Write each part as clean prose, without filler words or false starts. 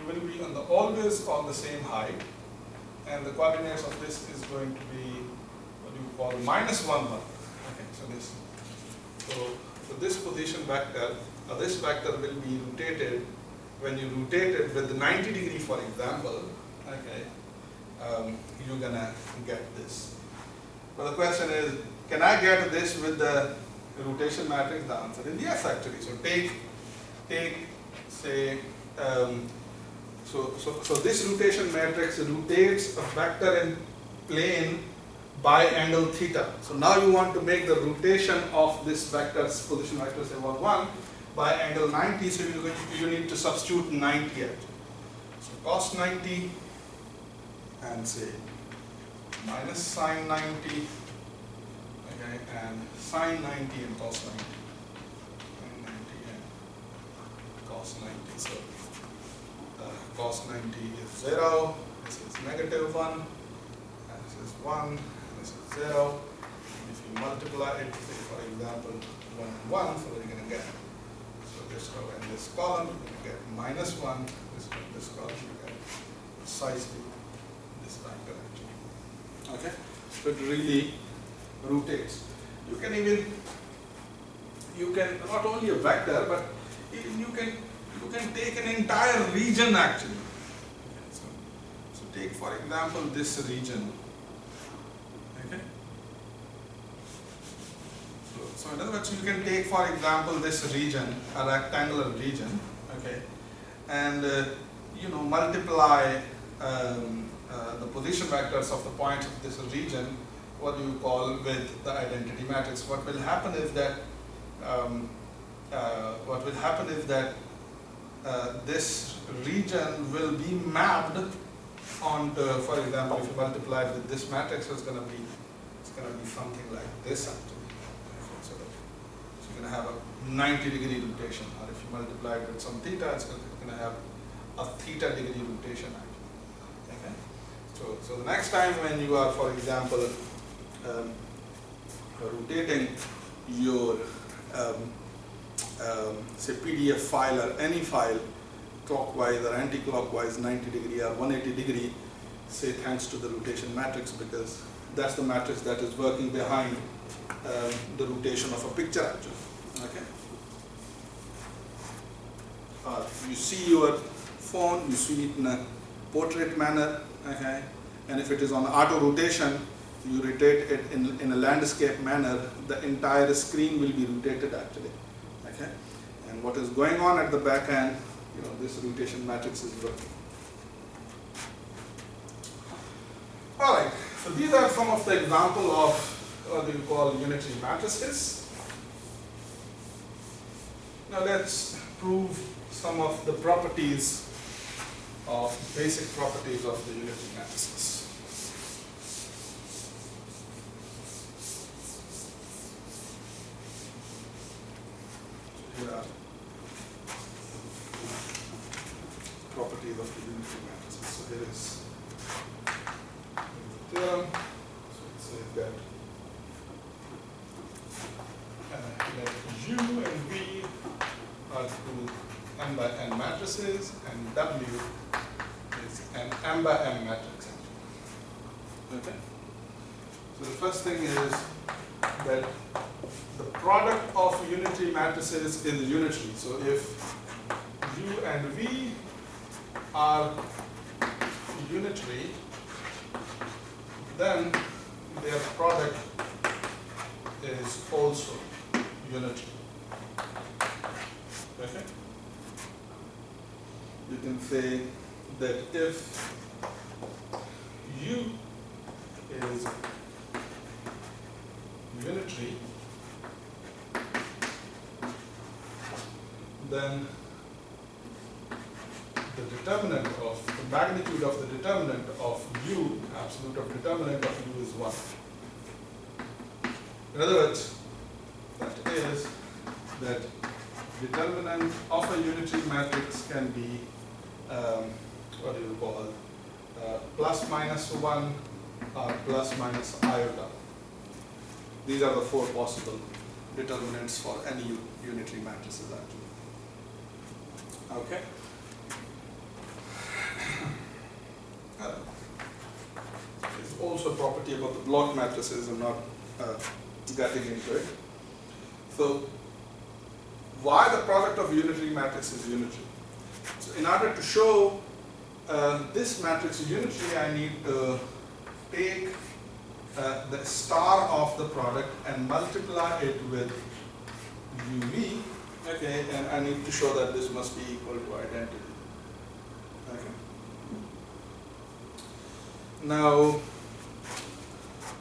will be always on the same height, and the coordinates of this is going to be what you call -1, 1. Okay, so this position vector, this vector will be rotated when you rotate it with the 90 degree, for example. Okay, you're gonna get this. But the question is, can I get this with the rotation matrix? The answer is yes, actually. So take say so this rotation matrix rotates a vector in plane by angle theta. So now you want to make the rotation of this vector's position vector, say 1 by angle 90. So you need to substitute 90 actually. So cos 90 and say minus sine 90. Okay, and sine 90 and cos 90. Sine 90 and cos 90. So cos 90 is 0, this is -1, and this is 1, and this is 0. And if you multiply it, say for example 1 and 1, so what are you going to get? So this row and this column, you're going to get -1, this column, you get precisely this vector actually. Okay, so it really rotates. You can not only a vector, but you can take an entire region actually. Okay, so take for example this region. Okay. So in other words, you can take for example this region, a rectangular region. Okay, and multiply the position vectors of the points of this region. What do you call with the identity matrix? What will happen is that this region will be mapped onto, for example, if you multiply it with this matrix, it's going to be something like this actually. So you're going to have a 90 degree rotation, or if you multiply it with some theta, it's going to have a theta degree rotation actually. Okay. So the next time when you are, for example, rotating your say PDF file or any file clockwise or anti-clockwise 90 degree or 180 degree, say thanks to the rotation matrix, because that's the matrix that is working behind the rotation of a picture actually. Okay. You see your phone, you see it in a portrait manner. Okay, and if it is on auto rotation, you rotate it in a landscape manner, the entire screen will be rotated actually. Okay, and what is going on at the back end, this rotation matrix is working. All right, so these are some of the example of what we call unitary matrices. Now let's prove some of the properties basic properties of the unitary matrices. Here are properties of the unitary matrices. So here is the theorem. So it says that let U and V are two m by n matrices, and W is an m by m matrix. Okay. So the first thing is that the product of unitary matrices is unitary. So if U and V are unitary, then their product is also unitary. Okay? You can say that if U is unitary, then the magnitude of the determinant of U, absolute of determinant of U is 1. In other words, that is that determinant of a unitary matrix can be what do you call plus minus 1 or plus minus iota. These are the 4 possible determinants for any unitary matrices actually. Okay. also a property about the block matrices. I'm not getting into it. So why the product of unitary matrix is unitary? So in order to show this matrix is unitary, I need to take the star of the product and multiply it with UV, okay, and I need to show that this must be equal to identity. Okay. Now,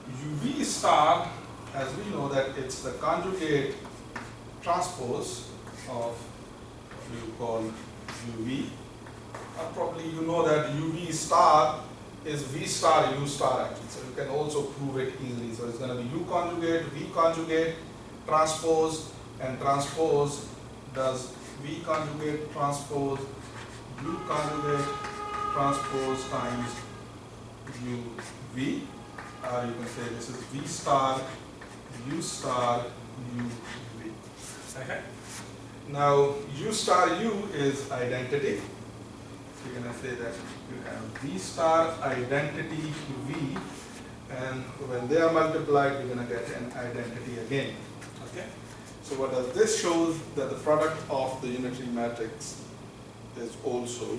UV star, as we know that it's the conjugate transpose of what you call UV. Probably you know that UV star is V star U star actually, so you can also prove it easily. So it's going to be U conjugate, V conjugate, transpose, and transpose does V conjugate transpose U conjugate transpose times UV, or you can say this is V star U star UV. Okay. Now U star U is identity. So you're going to say that you have V star identity V, and when they are multiplied, you're going to get an identity again. Okay. So what does this show? That the product of the unitary matrix is also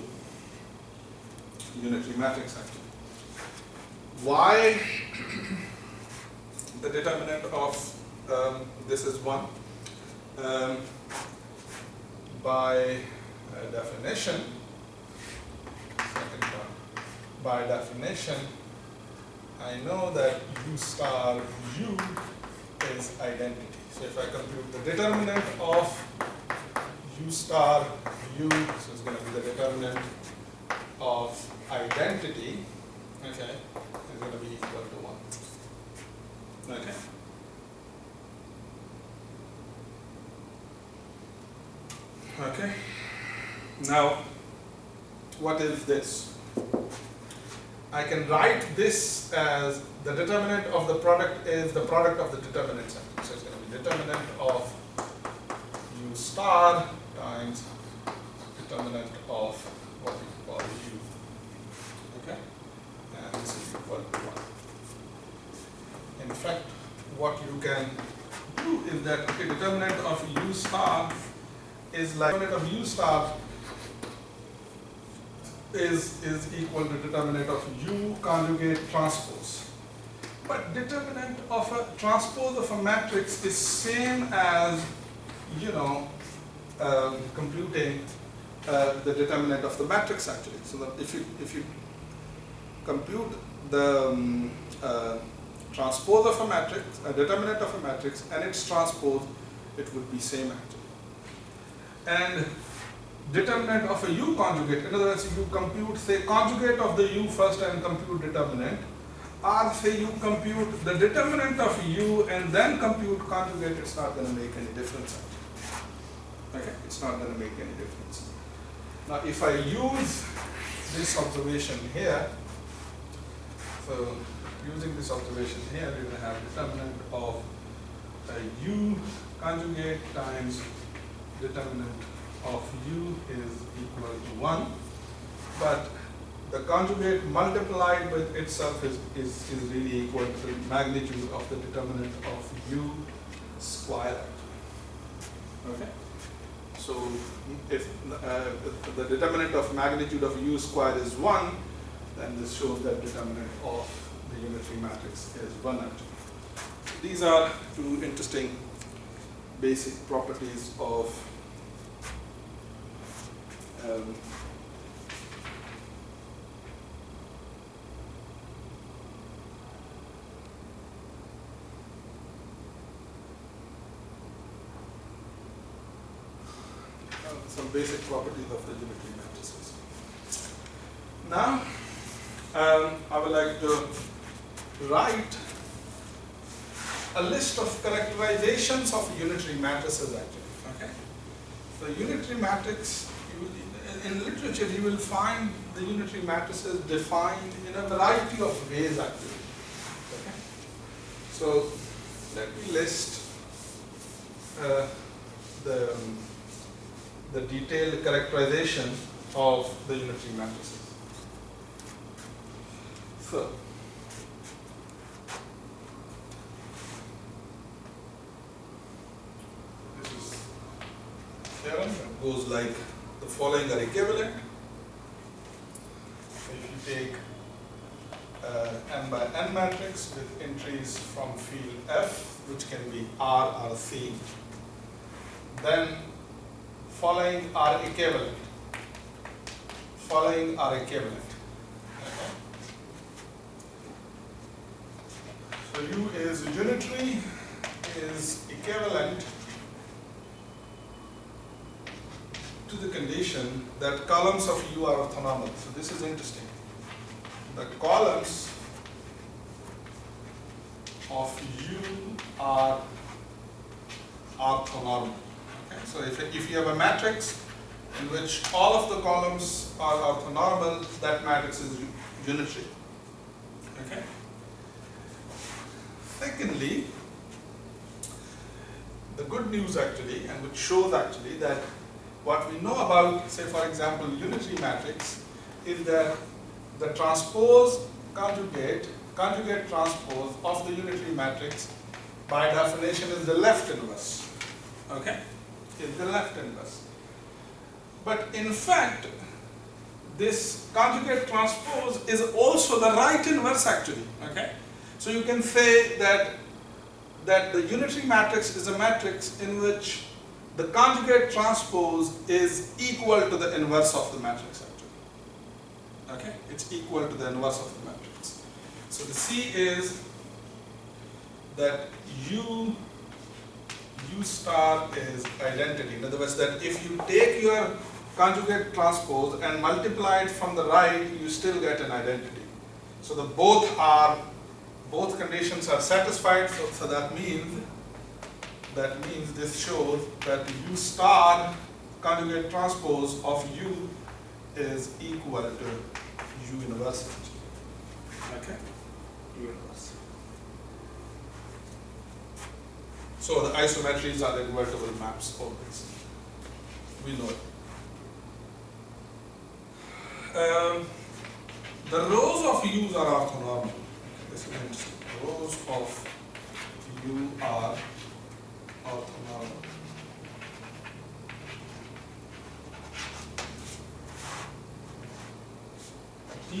unitary matrix actually. Why the determinant of this is 1? By definition, by definition, I know that U star U is identity. So if I compute the determinant of U star U, so it's going to be the determinant of identity, okay, is going to be equal to 1. Okay. Okay. Now, what is this? I can write this as the determinant of the product is the product of the determinants. So it's going to be determinant of U star times determinant of what we call U. Okay? And this is equal to 1. In fact, what you can do is that okay, determinant of U star is like determinant of U star is equal to determinant of U conjugate transpose. But determinant of a transpose of a matrix is same as, you know, computing the determinant of the matrix actually. So that if you compute the transpose of a matrix, a determinant of a matrix, and its transpose, it would be same actually. And determinant of a U conjugate, in other words, you compute, say, conjugate of the U first and compute determinant, or say you compute the determinant of U and then compute conjugate, it's not going to make any difference. Okay, it's not going to make any difference. Now, if I use this observation here, so using this observation here, we're going to have determinant of U conjugate times determinant of U is equal to 1, but the conjugate multiplied with itself is really equal to the magnitude of the determinant of U squared. Okay, so if the determinant of magnitude of U squared is 1, then this shows that determinant of the unitary matrix is 1 actually. These are two interesting basic properties of some basic properties of the unitary matrices. Now, I would like to write a list of characterizations of unitary matrices actually. Okay, so unitary matrix, in literature you will find the unitary matrices defined in a variety of ways actually. Okay, so let me list the detailed characterization of the unitary matrices. So goes like the following are equivalent. If you take n by n matrix with entries from field F, which can be R or C, then following are equivalent. Following are equivalent. Okay. So U is unitary, is equivalent to the condition that columns of U are orthonormal. So this is interesting. The columns of U are orthonormal. Okay? So if you have a matrix in which all of the columns are orthonormal, that matrix is unitary. Okay? Secondly, the good news actually, and which shows actually that what we know about, say for example, unitary matrix, is that the transpose conjugate transpose of the unitary matrix by definition is the left inverse. Okay? Is the left inverse. But in fact, this conjugate transpose is also the right inverse actually. Okay? So you can say that the unitary matrix is a matrix in which the conjugate transpose is equal to the inverse of the matrix actually. Okay? It's equal to the inverse of the matrix. So the C is that U star is identity. In other words, that if you take your conjugate transpose and multiply it from the right, you still get an identity. So the both conditions are satisfied. So that means this shows that U star conjugate transpose of U is equal to U inverse. Okay? U inverse. So the isometries are invertible maps always. We know it. The rows of U's are orthonormal. This is interesting. Rows of U are orthonormal. T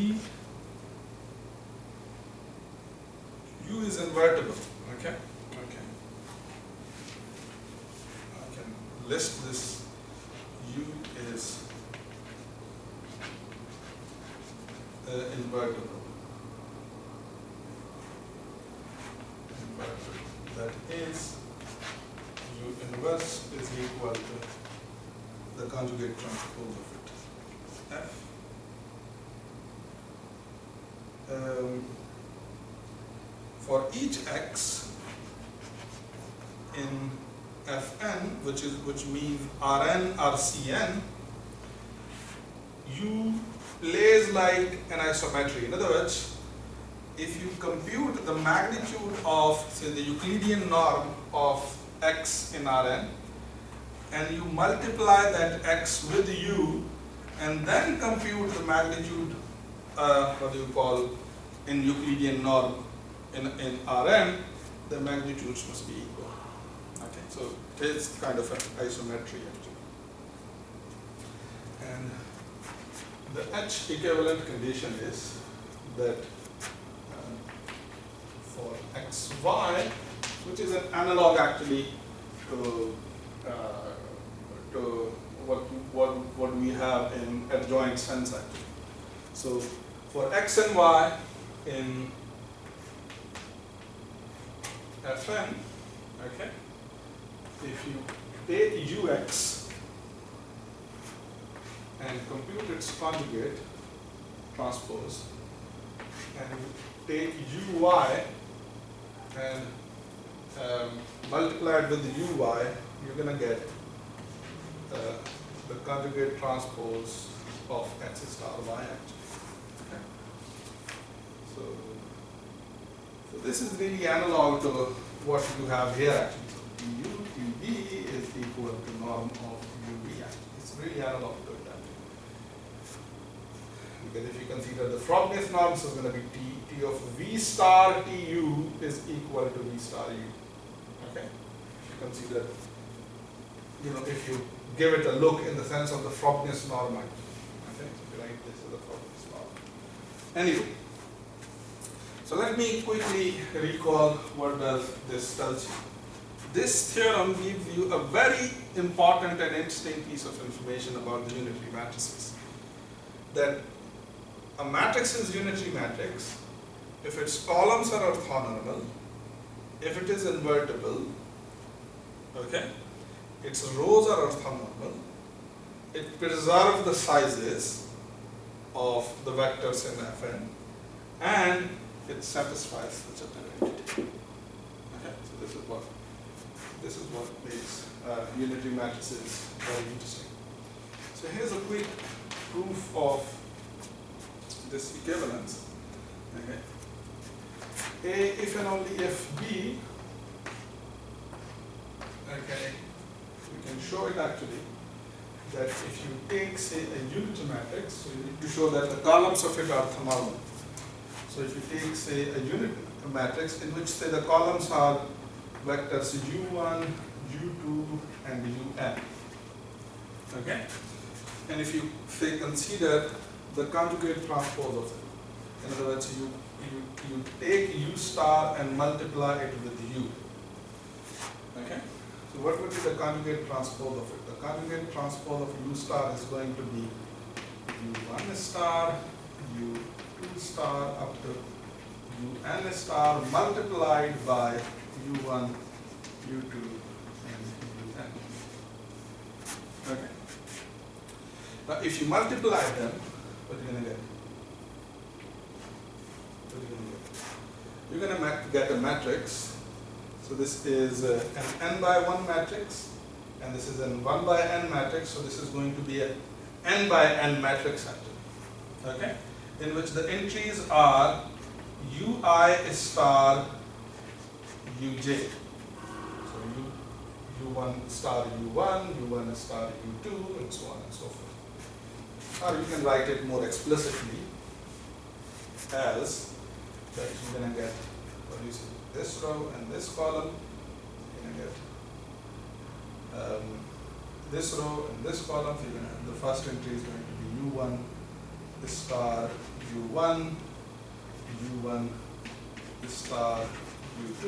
U is invertible. Okay? Okay. I can list this. U is invertible. That is, U inverse is equal to the conjugate transpose of it. F. For each x in Fn, which means Rn or Cn, U plays like an isometry. In other words, if you compute the magnitude of, say, the Euclidean norm of x in Rn, and you multiply that x with U, and then compute the magnitude, what do you call, in Euclidean norm in Rn, the magnitudes must be equal. Okay, so it is kind of an isometry actually. And the H equivalent condition is that for xy, which is an analog actually to what we have in adjoint sense actually. So for x and y in Fn, okay, if you take ux and compute its conjugate transpose, and you take uy and multiply it with the uy, you're going to get the conjugate transpose of x star y actually. Okay. So this is really analog to what you have here actually. So du dv is equal to norm of uv actually. It's really analog to it actually. Because if you consider the Frobnius norm, so it's going to be t of v star tu is equal to v star u. Okay? If you consider, if you give it a look in the sense of the Frobnius norm. Okay, so write this as the Frobnius norm. Anyway, so let me quickly recall what does this tells you. This theorem gives you a very important and interesting piece of information about the unitary matrices. That a matrix is unitary matrix if its columns are orthonormal, if it is invertible, okay, its rows are orthonormal, it preserves the sizes of the vectors in Fn, and it satisfies the general identity. Okay, so this is what makes unitary matrices very interesting. So here's a quick proof of this equivalence. Okay. A if and only if B, okay, we can show it actually that if you take, say, a unitary matrix, so you need to show that the columns of it are orthonormal. So if you take, say, a unit matrix in which, say, the columns are vectors u1, u2, and un. Okay? And if you, say, consider the conjugate transpose of it, in other words, you take u star and multiply it with u. Okay? So what would be the conjugate transpose of it? The conjugate transpose of u star is going to be u1 star, u2 star up to un star multiplied by u1, u2, and un. Okay. Now if you multiply them, what are you going to get? You're going to get a matrix. So this is an n by 1 matrix, and this is an 1 by n matrix. So this is going to be an n by n matrix actually. Okay, in which the entries are ui star uj. So u1 star u1, u1 star u2, and so on and so forth. Or you can write it more explicitly as that you're going to get, what do you see, this row and this column. You're going to get this row and this column. So you're going to, the first entry is going to be u1 star u1, u1 star u2,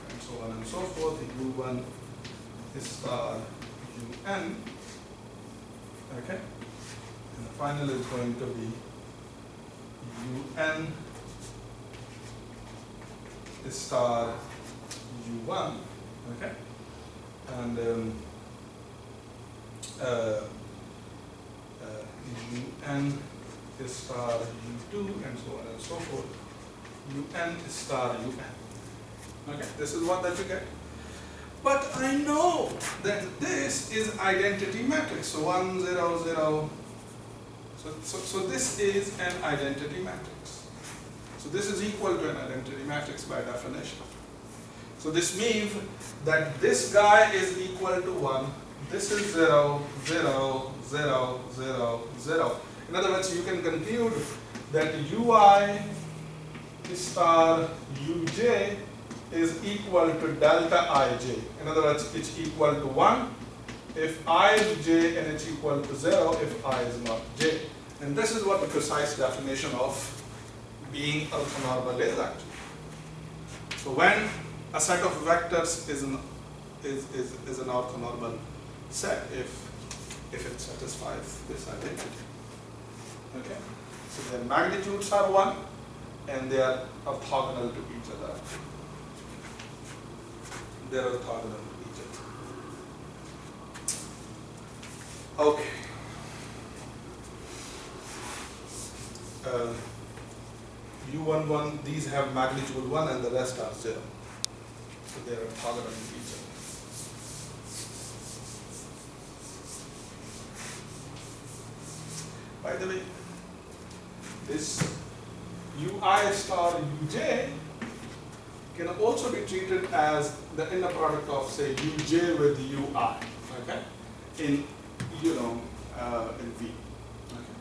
and so on and so forth. u1 star un. Okay, and the final is going to be un star u1, okay, and un star u2, and so on and so forth, un star un. Okay, this is what that you get. But I know that this is identity matrix. So 1, 0, 0. So this is an identity matrix. So this is equal to an identity matrix by definition. So this means that this guy is equal to 1. This is 0, 0, 0, 0, 0. In other words, you can conclude that ui star uj is equal to delta ij. In other words, it's equal to 1 if I is j, and it's equal to 0 if I is not j. And this is what the precise definition of being orthonormal is actually. So when a set of vectors is an orthonormal set, if it satisfies this identity. Okay, so their magnitudes are 1 and they are orthogonal to each other. They are orthogonal to each other. Okay. U11, these have magnitude 1 and the rest are 0. So they are orthogonal to each other. By the way, this ui star uj can also be treated as the inner product of, say, uj with ui, okay, in in V. Okay,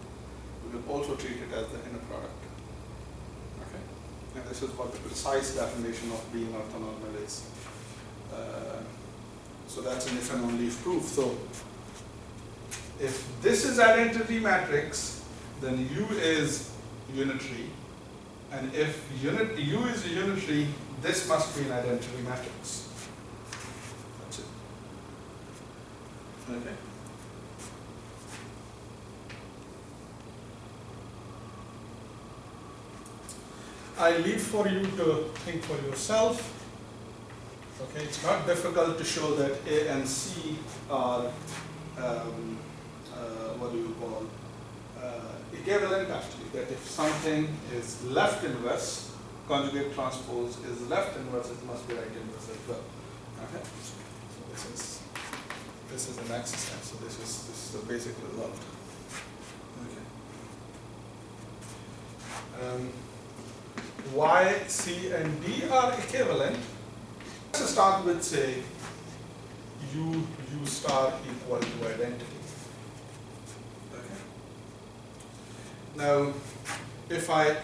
we will also treat it as the inner product. Okay, and this is what the precise definition of being orthonormal is. So that's an if and only if proof. So if this is identity matrix, then U is unitary, and if U is a unitary, this must be an identity matrix. That's it. Okay. I leave for you to think for yourself. Okay, it's not difficult to show that A and C are what do you call equivalent actually. That if something is left inverse, conjugate transpose is left inverse, it must be right inverse as well. Okay, so this is an exercise. So this is the basic result. Okay. Y, C, and D are equivalent. Let's start with, say, U star equal to identity. Okay. Now, if I